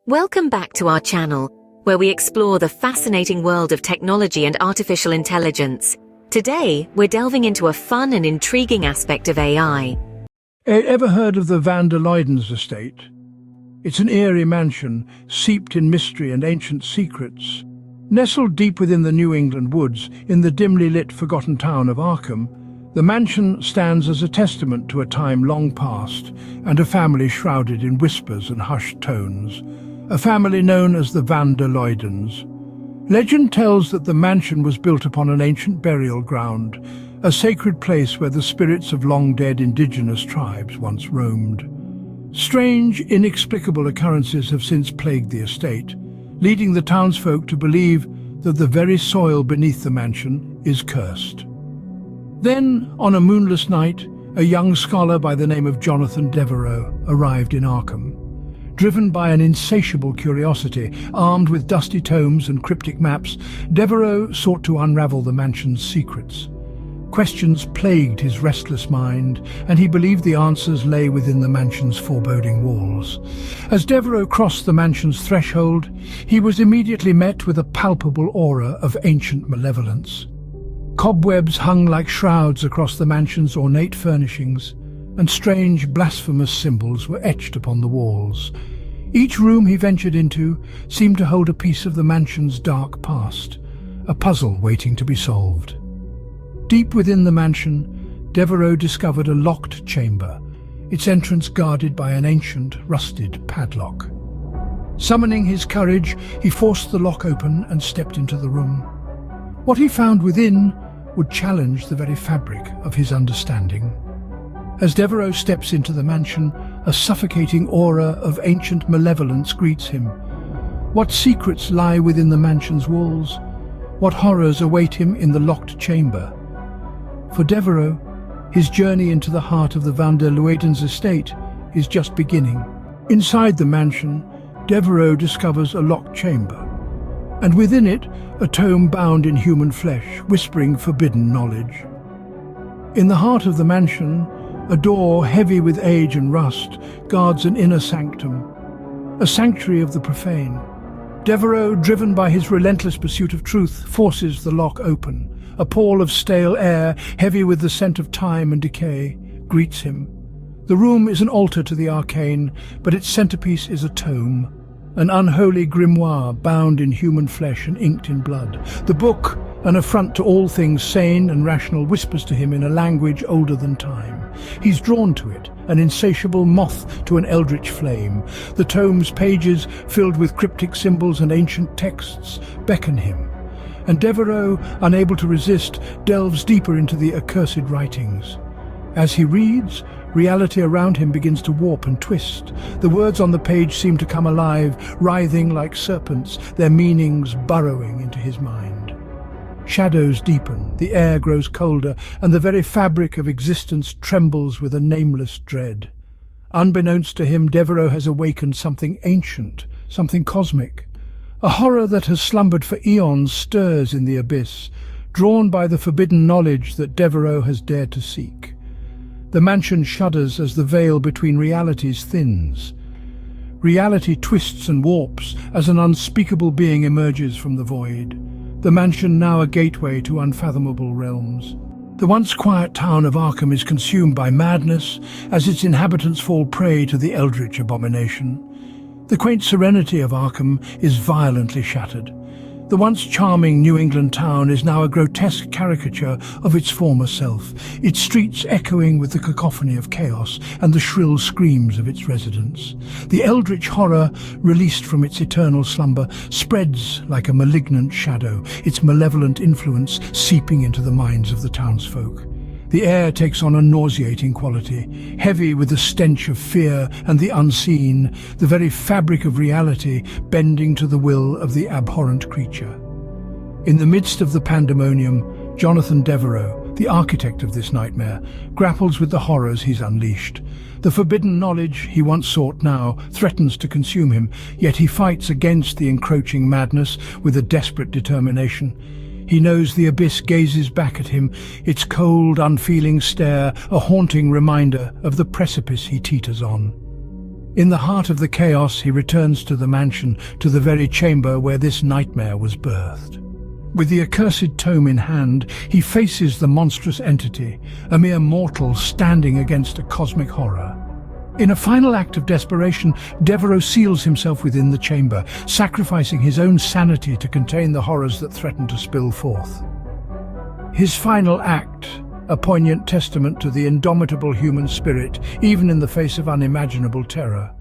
Welcome back to our channel, where we explore the fascinating world of technology and artificial intelligence. Today, we're delving into a fun and intriguing aspect of AI. Ever heard of the Van der Luydens estate? It's an eerie mansion, steeped in mystery and ancient secrets. Nestled deep within the New England woods, in the dimly lit forgotten town of Arkham, the mansion stands as a testament to a time long past and a family shrouded in whispers and hushed tones. A family known as the Van der Luydens. Legend tells that the mansion was built upon an ancient burial ground, a sacred place where the spirits of long-dead indigenous tribes once roamed. Strange, inexplicable occurrences have since plagued the estate, leading the townsfolk to believe that the very soil beneath the mansion is cursed. Then, on a moonless night, a young scholar by the name of Jonathan Devereux arrived in Arkham. Driven by an insatiable curiosity, armed with dusty tomes and cryptic maps, Devereux sought to unravel the mansion's secrets. Questions plagued his restless mind, and he believed the answers lay within the mansion's foreboding walls. As Devereux crossed the mansion's threshold, he was immediately met with a palpable aura of ancient malevolence. Cobwebs hung like shrouds across the mansion's ornate furnishings, and strange, blasphemous symbols were etched upon the walls. Each room he ventured into seemed to hold a piece of the mansion's dark past, a puzzle waiting to be solved. Deep within the mansion, Devereux discovered a locked chamber, its entrance guarded by an ancient, rusted padlock. Summoning his courage, he forced the lock open and stepped into the room. What he found within would challenge the very fabric of his understanding. As Devereux steps into the mansion, a suffocating aura of ancient malevolence greets him. What secrets lie within the mansion's walls? What horrors await him in the locked chamber? For Devereux, his journey into the heart of the Van der Luydens estate is just beginning. Inside the mansion, Devereux discovers a locked chamber, and within it, a tome bound in human flesh, whispering forbidden knowledge. In the heart of the mansion, a door heavy with age and rust guards an inner sanctum, a sanctuary of the profane. Devereux, driven by his relentless pursuit of truth, forces the lock open. A pall of stale air, heavy with the scent of time and decay, greets him. The room is an altar to the arcane, but its centerpiece is a tome, an unholy grimoire bound in human flesh and inked in blood. The book, an affront to all things sane and rational, whispers to him in a language older than time. He's drawn to it, an insatiable moth to an eldritch flame. The tome's pages, filled with cryptic symbols and ancient texts, beckon him. And Devereux, unable to resist, delves deeper into the accursed writings. As he reads, reality around him begins to warp and twist. The words on the page seem to come alive, writhing like serpents, their meanings burrowing into his mind. Shadows deepen, the air grows colder, and the very fabric of existence trembles with a nameless dread. Unbeknownst to him, Devereux has awakened something ancient, something cosmic. A horror that has slumbered for eons stirs in the abyss, drawn by the forbidden knowledge that Devereux has dared to seek. The mansion shudders as the veil between realities thins. Reality twists and warps as an unspeakable being emerges from the void. The mansion now a gateway to unfathomable realms. The once quiet town of Arkham is consumed by madness as its inhabitants fall prey to the eldritch abomination. The quaint serenity of Arkham is violently shattered. The once charming New England town is now a grotesque caricature of its former self, its streets echoing with the cacophony of chaos and the shrill screams of its residents. The eldritch horror, released from its eternal slumber, spreads like a malignant shadow, its malevolent influence seeping into the minds of the townsfolk. The air takes on a nauseating quality, heavy with the stench of fear and the unseen, the very fabric of reality bending to the will of the abhorrent creature. In the midst of the pandemonium, Jonathan Devereux, the architect of this nightmare, grapples with the horrors he's unleashed. The forbidden knowledge he once sought now threatens to consume him, yet he fights against the encroaching madness with a desperate determination. He knows the abyss gazes back at him, its cold, unfeeling stare a haunting reminder of the precipice he teeters on. In the heart of the chaos, he returns to the mansion, to the very chamber where this nightmare was birthed. With the accursed tome in hand, he faces the monstrous entity, a mere mortal standing against a cosmic horror. In a final act of desperation, Devereux seals himself within the chamber, sacrificing his own sanity to contain the horrors that threaten to spill forth. His final act, a poignant testament to the indomitable human spirit, even in the face of unimaginable terror.